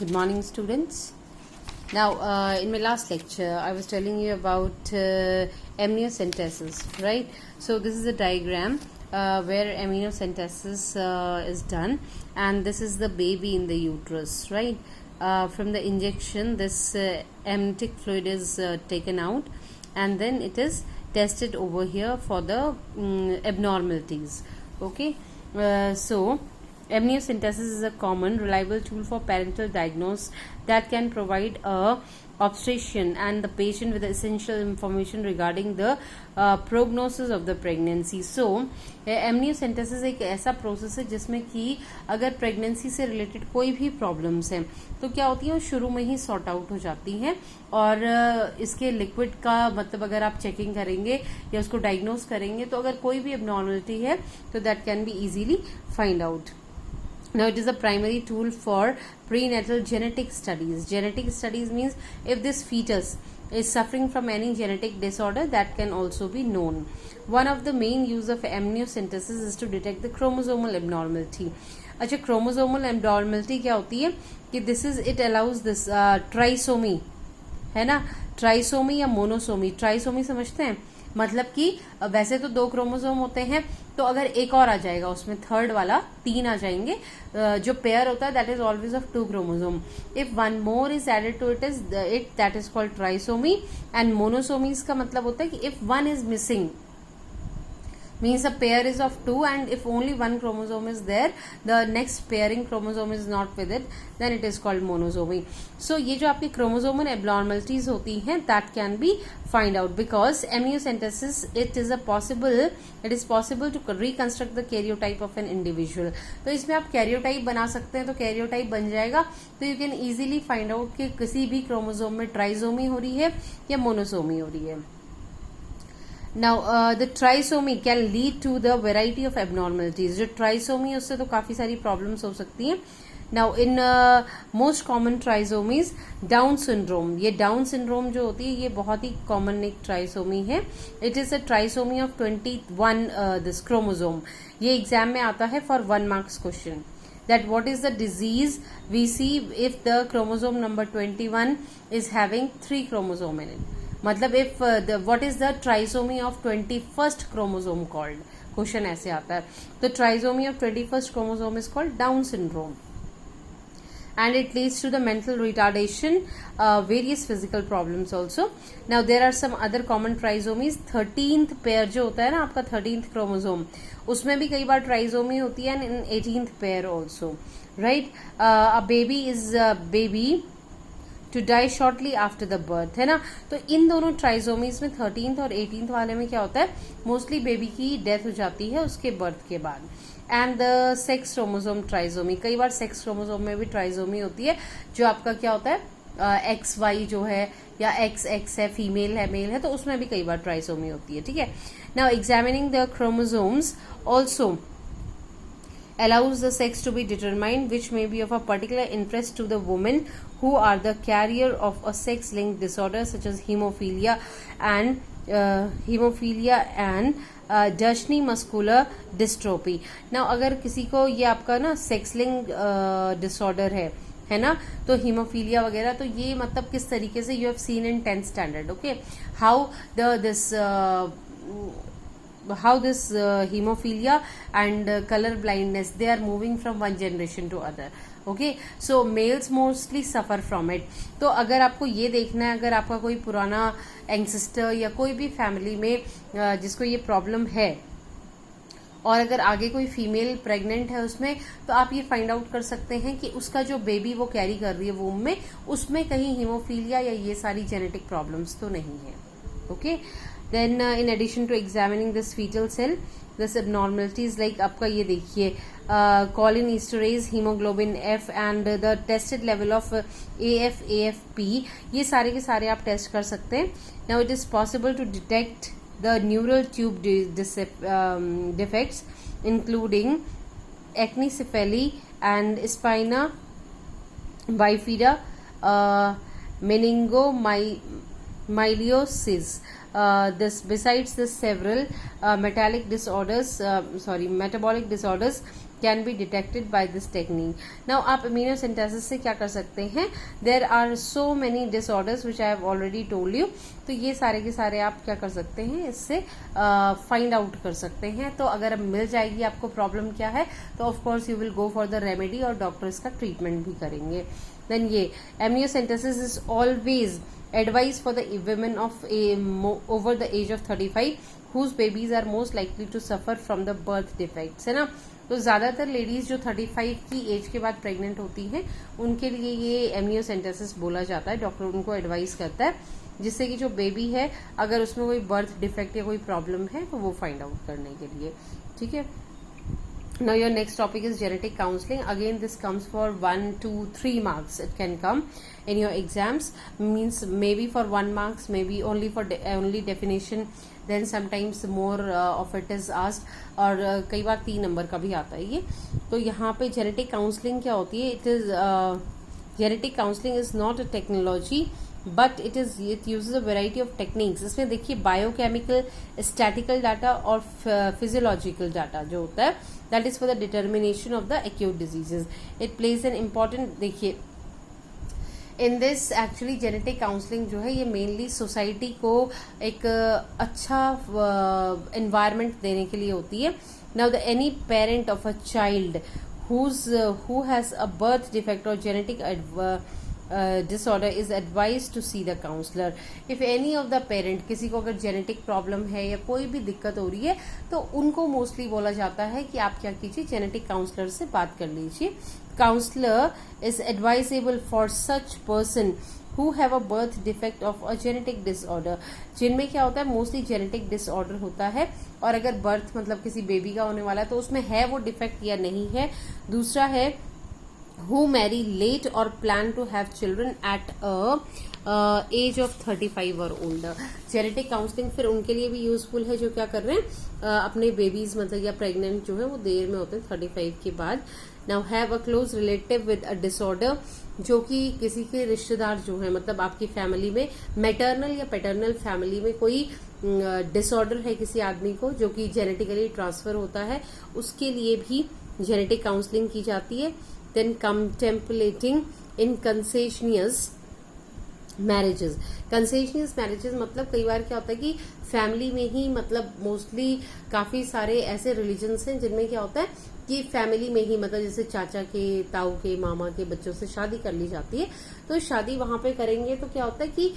Good morning, students. Now, in my last lecture, I was telling you about amniocentesis, right? So, this is a diagram where amniocentesis is done, and this is the baby in the uterus, right? From the injection, this amniotic fluid is taken out, and then it is tested over here for the abnormalities. Okay, so amniocentesis is a common, reliable tool for parental diagnosis that can provide a obstetrician and the patient with essential information regarding the prognosis of the pregnancy. So amniocentesis एक ऐसा process है जिसमें कि अगर pregnancy से related कोई भी problems हैं तो क्या होती है वो शुरू में ही सॉर्ट आउट हो जाती हैं और इसके लिक्विड का मतलब अगर आप चेकिंग करेंगे या उसको डायग्नोज करेंगे तो अगर कोई भी एबनॉर्मलिटी है तो that can be easily find out. Now, it is a primary tool for prenatal genetic studies. Genetic studies means if this fetus is suffering from any genetic disorder, that can also be known. One of the main use of amniocentesis is to detect the chromosomal abnormality. अच्छा, chromosomal abnormality क्या होती है कि this is it allows this trisomy है ना, trisomy या monosomy. Trisomy समझते हैं, मतलब कि वैसे तो 2 क्रोमोसोम होते हैं तो अगर एक और आ जाएगा उसमें थर्ड वाला 3 आ जाएंगे. जो पेयर होता है that is always of 2 chromosome. If one more is added to it that is called trisomy. And monosomies का मतलब होता है कि if one is missing means the pair is of 2 and if only one chromosome is there, the next pairing chromosome is not with it, then it is called monosomy. So ये जो आपकी chromosomal abnormalities होती हैं that can be find out because amniocentesis it is possible to reconstruct the karyotype of an individual. तो इसमें आप karyotype बना सकते हैं तो karyotype बन जाएगा तो you can easily find out कि किसी भी chromosome में trisomy हो रही है या monosomy हो रही है. Now, the trisomy can lead to the variety of abnormalities. जो trisomy उससे तो काफी सारी problems हो सकती हैं. Now, in most common trisomies, Down syndrome. ये Down syndrome जो होती है ये बहुत ही common एक trisomy है. It is a trisomy of 21 this chromosome. ये exam में आता है for 1 marks question. That what is the disease we see if the chromosome number 21 is having 3 chromosome in it. मतलब if what is the trisomy of 21st chromosome called, question ऐसे आता है. तो trisomy of 21st chromosome is called Down syndrome and it leads to the mental retardation, various physical problems also. Now there are some other common trisomies. 13th pair जो होता है ना आपका 13th chromosome, उसमें भी कई बार trisomy होती है and in 18th pair also, right? A baby is baby to die shortly after the birth, है ना. तो इन दोनों ट्राइसोमीज में 13th और 18th वाले में क्या होता है मोस्टली बेबी की डेथ हो जाती है उसके बर्थ के बाद. And the sex chromosome trisomy, कई बार सेक्स क्रोमोसोम में भी ट्राइसोमी होती है जो आपका क्या होता है XY जो है या XX है, फीमेल है, मेल है, तो उसमें भी कई बार ट्राइसोमी होती है. ठीक है. Now examining the chromosomes also allows the sex to be determined, which may be of a particular interest to the women who are the carrier of a sex-linked disorder such as hemophilia and Duchenne muscular dystrophy. Now अगर किसी को ये आपका ना sex link disorder है ना, तो haemophilia वगैरह, तो ये मतलब किस तरीके से you have seen in 10th standard. Okay, how this hemophilia and color blindness they are moving from one generation to other. Okay, so males mostly suffer from it. तो अगर आपको ये देखना है, अगर आपका कोई पुराना एंसेस्टर या कोई भी फैमिली में जिसको ये प्रॉब्लम है और अगर आगे कोई फीमेल प्रेग्नेंट है उसमें, तो आप ये फाइंड आउट कर सकते हैं कि उसका जो बेबी वो कैरी कर रही है वूम में, उसमें कहीं हीमोफीलिया या ये सारी जेनेटिक प्रॉब्लम्स तो नहीं है. Okay. Then in addition to examining this fetal cell, this abnormalities like आपका ये देखिए cholinesterase, hemoglobin F and the tested level of AF, AFP, ये सारे के सारे आप टेस्ट कर सकते हैं. Now it is possible to detect the neural tube defects including acnecephaly and spina bifida, meningomyeliosis. Besides this several metabolic disorders can be detected by this technique. Now आप immunosynthesis से क्या कर सकते हैं? There are so many disorders which I have already told you. तो ये सारे के सारे आप क्या कर सकते हैं, इससे फाइंड आउट कर सकते हैं. तो अगर अब मिल जाएगी आपको प्रॉब्लम क्या है, तो of course you will go for the remedy और डॉक्टर इसका ट्रीटमेंट भी करेंगे. देन ये amniocentesis is always advice for the women of over the age of 35 whose babies are most likely to suffer from the birth defects, है ना. तो ज्यादातर ladies जो 35 की एज के बाद प्रेग्नेंट होती हैं उनके लिए ये एमनियोसेंटेसिस बोला जाता है. डॉक्टर उनको एडवाइस करता है जिससे कि जो बेबी है अगर उसमें कोई बर्थ डिफेक्ट या कोई प्रॉब्लम है तो वो फाइंड आउट करने के लिए. ठीक है. Now your next topic is genetic counseling. Again, this comes for 1, 2, 3 marks. It can come in your exams. Means maybe for 1 marks, maybe only for only definition. Then sometimes more of it is asked. और कई बार 3 number का भी आता है ये. तो यहाँ पे genetic counseling क्या होती है? It is genetic counseling is not a technology. But it uses a variety of techniques. इसमें देखिए बायोकेमिकल, स्टैटिकल डाटा और फिजियोलॉजिकल डाटा जो होता है that is for the determination of the acute diseases. It plays an important. देखिए in this actually genetic counselling जो है ये मेनली सोसाइटी को एक अच्छा एनवायरनमेंट देने के लिए होती है. Now the any parent of a child who has a birth defect or genetic disorder is advised to see the counselor. If any of the parent, किसी को अगर जेनेटिक प्रॉब्लम है या कोई भी दिक्कत हो रही है तो उनको मोस्टली बोला जाता है कि आप क्या कीजिए, जेनेटिक काउंसलर से बात कर लीजिए. Counsellor is advisable for such person who have a birth defect of a genetic disorder. जिनमें क्या होता है मोस्टली जेनेटिक डिसऑर्डर होता है और अगर बर्थ मतलब किसी बेबी का होने वाला है तो उसमें है वो डिफेक्ट या नहीं है. दूसरा है who marry late or plan to have children at a age of 35 or older. Genetic counselling फिर उनके लिए भी यूजफुल है जो क्या कर रहे हैं अपने बेबीज मतलब या प्रेग्नेंट जो है वो देर में होते हैं 35 के बाद. Now have a close relative with a disorder. जो कि किसी के रिश्तेदार जो है मतलब आपकी फैमिली में मैटरनल या पैटर्नल फैमिली में कोई डिसऑर्डर है किसी आदमी को जो कि जेनेटिकली ट्रांसफर होता है, उसके लिए भी जेनेटिक काउंसलिंग की जाती है. Then contemplating in conscientious marriages. Conscientious marriages मतलब कई बार क्या होता है कि फैमिली में ही मतलब मोस्टली काफी सारे ऐसे रिलीजन्स हैं जिनमें क्या होता है कि फैमिली में ही मतलब जैसे चाचा के, ताऊ के, मामा के बच्चों से शादी कर ली जाती है. तो शादी वहां पे करेंगे तो क्या होता है कि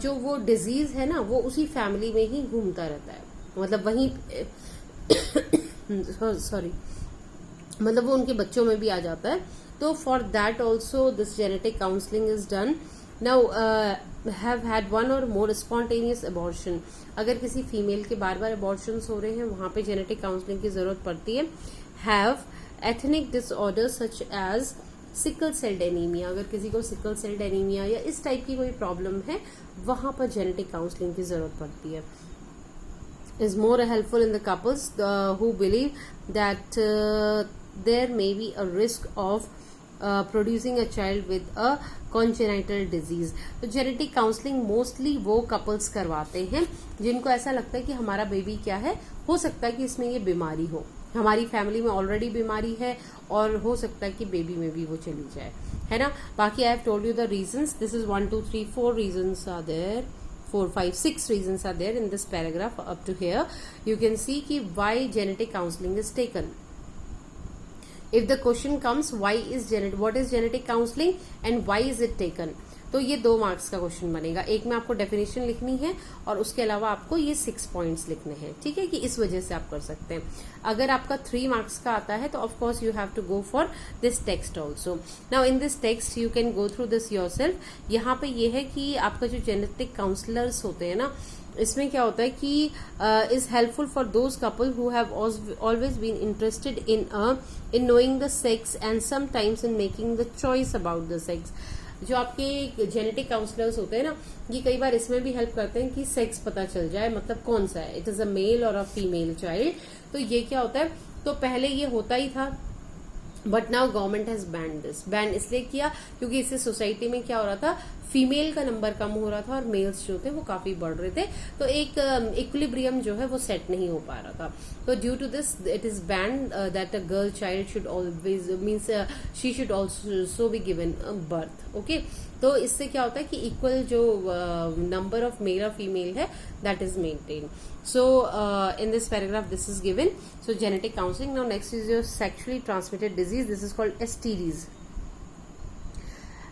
जो वो डिजीज है ना वो उसी फैमिली में ही घूमता रहता है, मतलब वहीं सॉरी मतलब वो उनके बच्चों में भी आ जाता है. तो for that also this genetic counselling is done. Now have had 1 or more spontaneous abortion. अगर किसी फीमेल के बार बार अबॉर्शन हो रहे हैं वहां पे जेनेटिक काउंसलिंग की जरूरत पड़ती है. Have ethnic disorder such as sickle celled anaemia. अगर किसी को सिकल सेल्ड एनीमिया या इस टाइप की कोई प्रॉब्लम है वहां पर जेनेटिक काउंसलिंग की जरूरत पड़ती है. is more helpful in the couples who believe that there may be a risk of producing a child with a congenital disease. तो जेनेटिक काउंसलिंग मोस्टली वो कपल्स करवाते हैं जिनको ऐसा लगता है कि हमारा बेबी क्या है, हो सकता है कि इसमें ये बीमारी हो, हमारी फैमिली में ऑलरेडी बीमारी है और हो सकता है कि बेबी में भी वो चली जाए, है ना. बाकी I have told you the reasons. This is 1, 2, 3, 4 reasons are there. 4, 5, 6 reasons are there in this paragraph up to here. You can see ki why genetic counseling is taken. If the question comes what is genetic counseling and why is it taken, तो ये 2 marks का question बनेगा. एक में आपको definition लिखनी है और उसके अलावा आपको ये 6 पॉइंट्स लिखने हैं. ठीक है कि इस वजह से आप कर सकते हैं. अगर आपका 3 मार्क्स का आता है तो of course you have to go for this text also. Now in this text you can go through this yourself. यहाँ पे ये है कि आपका जो जेनेटिक काउंसलर्स होते हैं ना इसमें क्या होता है कि is helpful for those couple who have always been interested in knowing the sex and sometimes in making the choice about the sex. जो आपके जेनेटिक काउंसलर्स होते हैं ना ये कई बार इसमें भी हेल्प करते हैं कि सेक्स पता चल जाए, मतलब कौन सा है, इट इज अ मेल और अ फीमेल चाइल्ड. तो ये क्या होता है, तो पहले ये होता ही था but now government has banned this. Ban इसलिए किया क्योंकि इससे सोसाइटी में क्या हो रहा था, फीमेल का नंबर कम हो रहा था और मेल्स जो थे वो काफी बढ़ रहे थे, तो एक इक्विलिब्रियम जो है वो सेट नहीं हो पा रहा था. तो due to this it is banned that a girl child should always means she should also be given birth. Okay, तो इससे क्या होता है कि इक्वल जो नंबर ऑफ मेल और फीमेल है that is maintain. So in this paragraph this is given. So genetic counseling. Now next is your sexually transmitted disease. This is called STDs.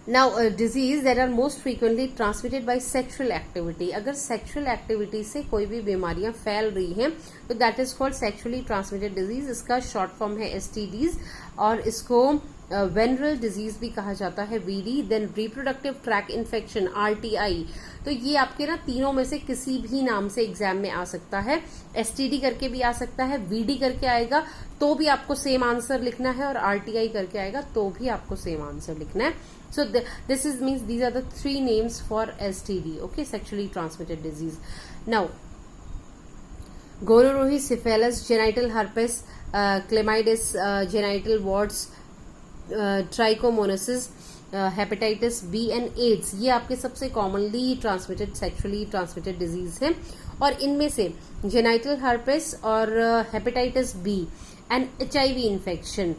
Now disease that are most frequently transmitted by sexual activity. अगर sexual activity से कोई भी बीमारियां फैल रही हैं तो that is called sexually transmitted disease. इसका short form है STDs और इसको वेनरल डिजीज भी कहा जाता है, VD. Then reproductive tract infection, RTI. तो ये आपके ना तीनों में से किसी भी नाम से एग्जाम में आ सकता है. STD करके भी आ सकता है, VD करके आएगा तो भी आपको सेम आंसर लिखना है, और RTI करके आएगा तो भी आपको सेम आंसर लिखना है. So this is means these are the 3 names for STD. Okay, sexually transmitted disease. Now gonorrhoea, syphilis, genital herpes, chlamydia, genital warts, trichomoniasis, hepatitis B and AIDS, ये आपके सबसे commonly transmitted sexually transmitted disease हैं. और इनमें से genital herpes और hepatitis B and HIV infection,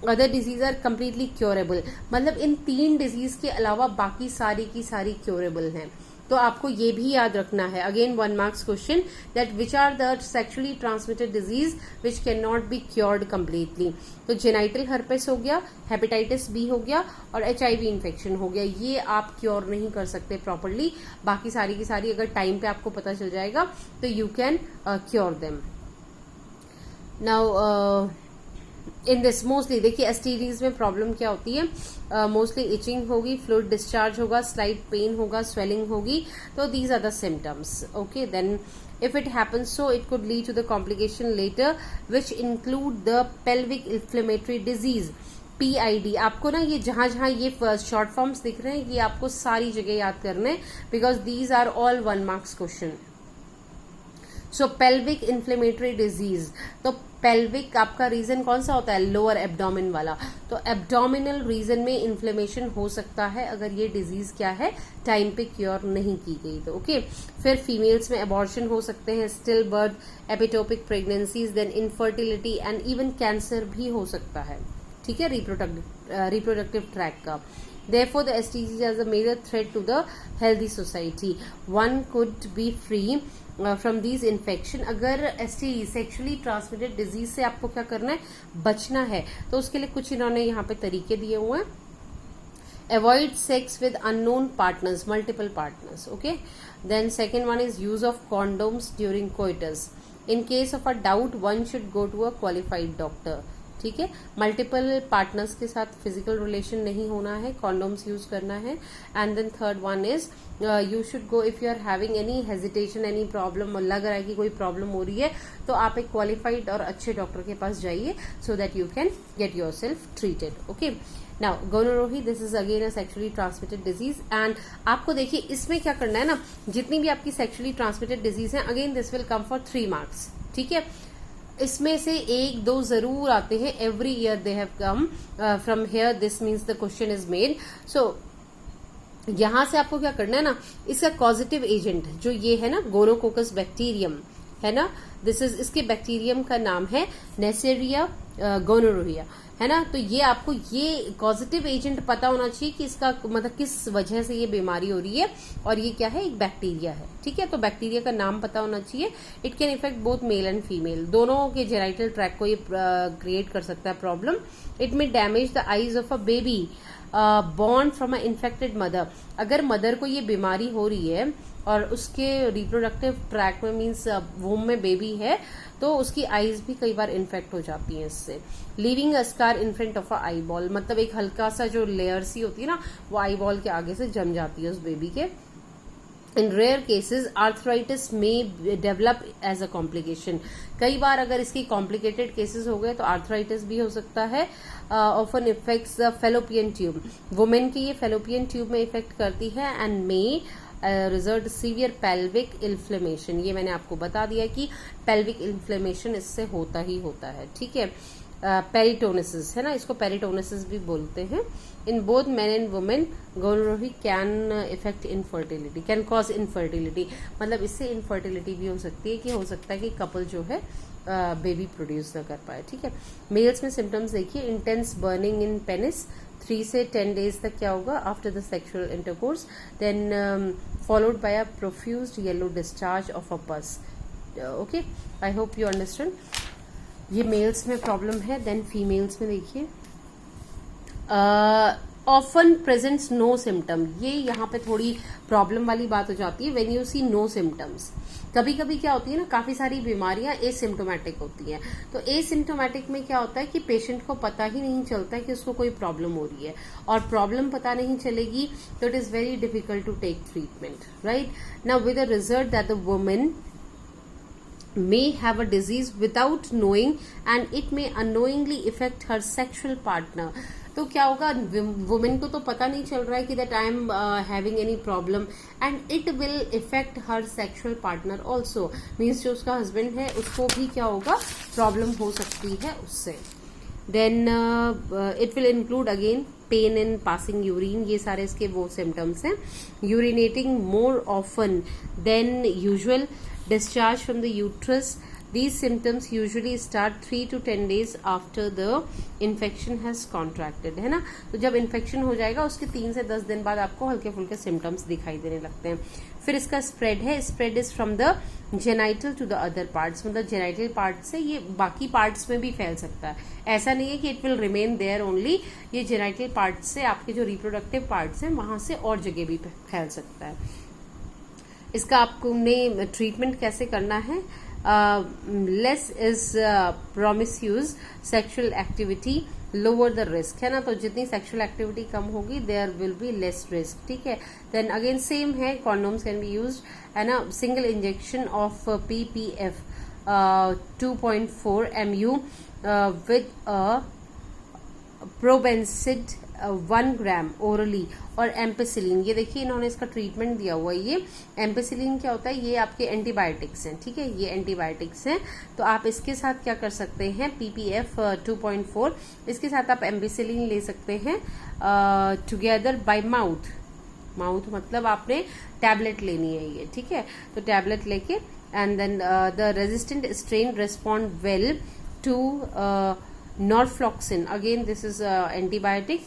other disease are completely curable. मतलब इन 3 डिजीज के अलावा बाकी सारी की सारी क्योरेबल हैं. तो आपको ये भी याद रखना है, again 1 marks question, that which are the sexually transmitted disease which can not be cured completely. तो जेनाइटल हर्पेस हो गया, हेपेटाइटिस बी हो गया और HIV इन्फेक्शन हो गया. ये आप क्योर नहीं कर सकते प्रॉपरली. बाकी सारी की सारी अगर टाइम पे आपको पता चल जाएगा तो you can cure them. Now in this mostly देखिए STDs में प्रॉब्लम क्या होती है, मोस्टली इचिंग होगी, फ्लूइड डिस्चार्ज होगा, स्लाइट पेन होगा, स्वेलिंग होगी. तो these are the symptoms. Okay, then if it happens so it could lead to the complication later which include the pelvic inflammatory disease, PID. आपको ना ये जहां जहां ये शॉर्ट फॉर्म्स दिख रहे हैं ये आपको सारी जगह याद करने, because these are all 1 marks question. So pelvic inflammatory disease, तो पेल्विक आपका रीजन कौन सा होता है, लोअर एब्डोमिन वाला. तो एब्डोमिनल रीजन में इन्फ्लेमेशन हो सकता है अगर ये डिजीज क्या है, टाइम पे क्योर नहीं की गई तो. ओके, फिर फीमेल्स में अबॉर्शन हो सकते हैं, still birth, ectopic pregnancies, then infertility and even cancer भी हो सकता है. ठीक है, रिप्रोडक्टिव ट्रैक का. Therefore, the STDs are a major threat to the healthy society. One could be free from these infection. अगर STD सेक्सुअली ट्रांसमिटेड डिजीज से आपको क्या करना है, बचना है, तो उसके लिए कुछ इन्होंने यहाँ पे तरीके दिए हुए हैं. Avoid sex with unknown partners, multiple partners. Okay. Then second one is use of condoms during coitus. In case of a doubt, one should go to a qualified doctor. ठीक है, मल्टीपल पार्टनर्स के साथ physical relation नहीं होना है, condoms use करना है. And then third one is you should go if you are having any hesitation, any problem, लग रहा है कि कोई प्रॉब्लम हो रही है तो आप एक क्वालिफाइड और अच्छे डॉक्टर के पास जाइए so that you can get yourself treated. Okay, now gonorrhoea, this is again a sexually transmitted disease. And आपको देखिए इसमें क्या करना है ना, जितनी भी आपकी सेक्सुअली ट्रांसमिटेड डिजीज है, again this will come for 3 marks. ठीक है, इसमें से 1-2 जरूर आते हैं, every year they have come from here, this means the question is made. So यहां से आपको क्या करना है ना, इसका कॉजेटिव एजेंट जो ये है ना, गोनोकोकस बैक्टीरियम है ना, दिस इज, इसके बैक्टीरियम का नाम है नेसेरिया गोनोरोहिया, है ना. तो ये आपको ये कॉजेटिव एजेंट पता होना चाहिए कि इसका मतलब किस वजह से ये बीमारी हो रही है, और ये क्या है, एक बैक्टीरिया है. ठीक है, तो बैक्टीरिया का नाम पता होना चाहिए. It can effect both male and female, दोनों के जेनाइटल ट्रैक को ये क्रिएट कर सकता है प्रॉब्लम. इट में damage the eyes of a baby born from a infected mother. अगर मदर को ये बीमारी हो रही है और उसके रिप्रोडक्टिव ट्रैक में मीन्स वूम में बेबी है, तो उसकी आईज भी कई बार इन्फेक्ट हो जाती हैं इससे. Leaving a scar in front of a eye ball, मतलब एक हल्का सा जो लेयर सी होती है ना, वो आई बॉल के आगे से जम जाती है उस बेबी के. इन रेयर केसेस आर्थराइटिस में डेवलप एज अ कॉम्प्लिकेशन. कई बार अगर इसकी कॉम्प्लिकेटेड केसेस हो गए तो आर्थराइटिस भी हो सकता है. Often effects the fallopian tube, women की ये फेलोपियन ट्यूब में इफेक्ट करती है. And may result severe pelvic inflammation, ये मैंने आपको बता दिया कि पेल्विक इन्फ्लेमेशन इससे होता ही होता है. ठीक है, पेरिटोनिसिस, है ना, इसको पेरिटोनिसिस भी बोलते हैं। In both men and women gonorrhoea can affect infertility, can cause infertility, मतलब इससे इनफर्टिलिटी भी हो सकती है कि हो सकता है कि कपल जो है बेबी प्रोड्यूस ना कर पाए। ठीक है, मेल्स में सिम्टम्स देखिए, इंटेंस बर्निंग इन पेनिस 3 से 10 डेज तक क्या होगा after the sexual intercourse, then followed by a profused yellow discharge of a pus. Okay, I hope you understand. ये मेल्स में प्रॉब्लम है। देन फीमेल्स में देखिए, ऑफन प्रेजेंट्स नो सिम्टम, ये यहाँ पे थोड़ी प्रॉब्लम वाली बात हो जाती है। When you see no symptoms, कभी कभी क्या होती है ना, काफी सारी बीमारियां एसिम्टोमेटिक होती हैं। तो एसिम्टोमेटिक में क्या होता है कि पेशेंट को पता ही नहीं चलता है कि उसको कोई प्रॉब्लम हो रही है, और प्रॉब्लम पता नहीं चलेगी तो it is very difficult to take treatment, right. Now with the result that the women may have a disease without knowing and it may unknowingly affect her sexual partner। तो क्या होगा, वुमेन को तो पता नहीं चल रहा है कि that I am having any problem, and it will effect her sexual partner also, means जो उसका हस्बैंड है उसको भी क्या होगा, प्रॉब्लम हो सकती है उससे। Then it will include again pain in passing urine, ये सारे इसके वो सिम्टम्स हैं। Urinating more often than usual, discharge from the uterus, these symptoms usually start 3 to 10 days after the infection has contracted, है ना। तो जब इन्फेक्शन हो जाएगा उसके 3 से 10 दिन बाद आपको हल्के फुल्के सिम्टम्स दिखाई देने लगते हैं। फिर इसका स्प्रेड है, spread is from the genital to the other parts, मतलब जेनाइटल पार्ट से ये बाकी पार्ट्स में भी फैल सकता है। ऐसा नहीं है कि it will remain there only, ये जेनाइटल पार्ट से आपके जो रिप्रोडक्टिव पार्ट्स हैं वहां से और जगह भी फैल सकता है। इसका आपको ने ट्रीटमेंट कैसे करना है, less is promiscuous sexual activity lower the risk, है ना। तो जितनी सेक्सुअल एक्टिविटी कम होगी there will be less risk, ठीक है। देन अगेन सेम है, कॉन्डोम्स कैन बी यूज्ड, है ना। Single injection of PPF 2.4 MU with probenecid 1 gram orally, और एम्पेसिलिन, ये देखिए इन्होंने इसका ट्रीटमेंट दिया हुआ है। ये एम्पेसिलिन क्या होता है, ये आपके एंटीबायोटिक्स हैं, ठीक है, ये एंटीबायोटिक्स हैं। तो आप इसके साथ क्या कर सकते हैं, PPF 2.4, इसके साथ आप एम्पेसिलिन ले सकते हैं टुगेदर बाय माउथ, माउथ मतलब आपने टैबलेट लेनी है ये, ठीक है। तो टैबलेट लेके and then the resistant strain respond well to norfloxacin, again this is antibiotic,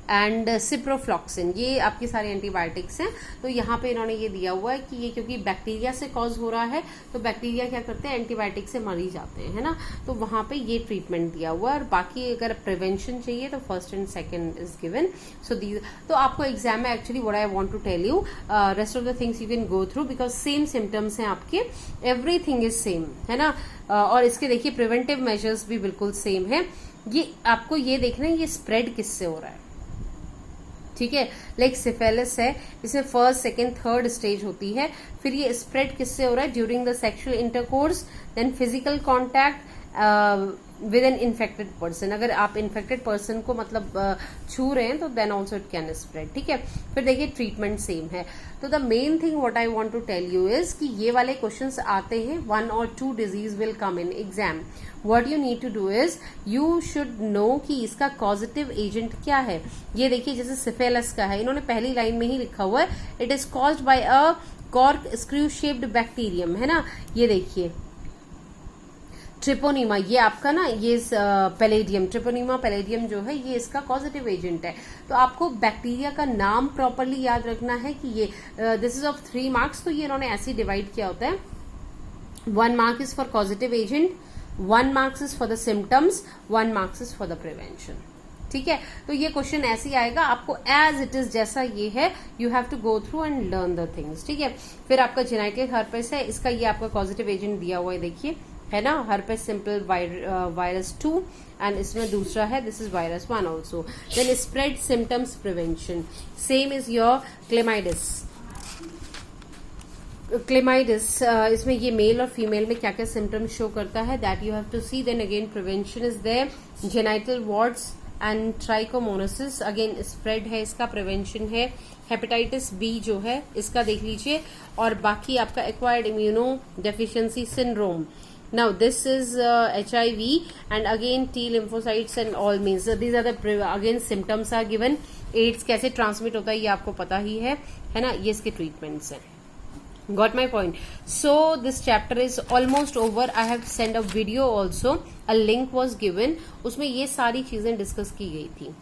and ciprofloxacin, ये आपके सारे एंटीबायोटिक्स हैं। तो यहाँ पे इन्होंने ये दिया हुआ है कि ये क्योंकि बैक्टीरिया से कॉज हो रहा है, तो बैक्टीरिया क्या करते हैं, एंटीबायोटिक से मर ही जाते हैं, है ना। तो वहां पे ये ट्रीटमेंट दिया हुआ है, और बाकी अगर प्रिवेंशन चाहिए तो first and second is given. So these, तो आपको एग्जाम में actually what I want to tell you, rest of the things you can go through because same symptoms हैं आपके, एवरीथिंग इज सेम, है ना। और इसके देखिए प्रिवेंटिव मेजर्स भी बिल्कुल सेम है। ये आपको ये देखना है ये स्प्रेड किससे हो रहा है, ठीक है। लाइक सिफेलिस है, इसमें फर्स्ट सेकंड थर्ड स्टेज होती है। फिर ये स्प्रेड किससे हो रहा है, during the sexual intercourse, then physical contact with an infected person, अगर आप इन्फेक्टेड पर्सन को मतलब छू रहे हैं तो then also it can spread, ठीक है। फिर देखिए ट्रीटमेंट सेम है। तो the main thing what I want to tell you is कि ये वाले क्वेश्चंस आते हैं, 1 or 2 disease will come in exam. What you need to do is you should know कि इसका कॉजेटिव एजेंट क्या है। ये देखिए जैसे सिफेलिस का है, इन्होंने पहली लाइन में ही लिखा हुआ है, it is caused by a cork screw shaped bacterium, है ना। ये देखिए ट्रिपोनीमा, ये आपका ना ये पैलेडियम, ट्रिपोनीमा पैलेडियम जो है ये इसका पॉजिटिव एजेंट है। तो आपको बैक्टीरिया का नाम प्रॉपरली याद रखना है कि ये दिस इज ऑफ 3 मार्क्स। तो ये इन्होंने ऐसे ही डिवाइड किया होता है, 1 mark is for positive agent, 1 marks is for the symptoms, 1 marks is for the prevention, ठीक है। तो ये क्वेश्चन ऐसे ही आएगा आपको एज इट इज, जैसा ये है you have to go through and learn the things, ठीक है। फिर आपका जेनाइटल हर्पेस है, इसका ये आपका पॉजिटिव एजेंट दिया हुआ है, देखिए है ना, हर्पेस सिंपल वायरस 2, एंड इसमें दूसरा है this is virus 1 also. Then spread symptoms prevention, same is your chlamydia. Chlamydia इसमें ये मेल और फीमेल में क्या क्या सिम्टम्स शो करता है that you have to see. Then again prevention is there, genital warts and trichomoniasis, again spread है इसका, प्रिवेंशन है। हेपेटाइटिस बी जो है इसका देख लीजिए, और बाकी आपका acquired immuno deficiency syndrome, Now this is HIV, and again T lymphocytes and all means these are the again symptoms are given. AIDS कैसे ट्रांसमिट होता है ये आपको पता ही है ना, ये इसके ट्रीटमेंट्स हैं. Got my point. So this chapter is almost over. I have sent a video also. A link was given. उसमें ये सारी चीजें डिस्कस की गई थी.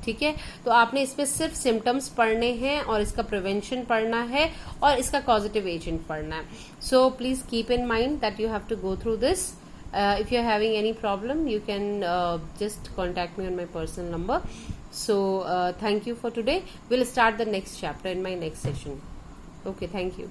ठीक है, तो आपने इसमें सिर्फ सिम्टम्स पढ़ने हैं और इसका प्रिवेंशन पढ़ना है और इसका कॉजेटिव एजेंट पढ़ना है. So please keep in mind that you have to go through this. If you're having any problem, you can just contact me on my personal number. So thank you for today. We'll start the next chapter in my next session. Okay, thank you.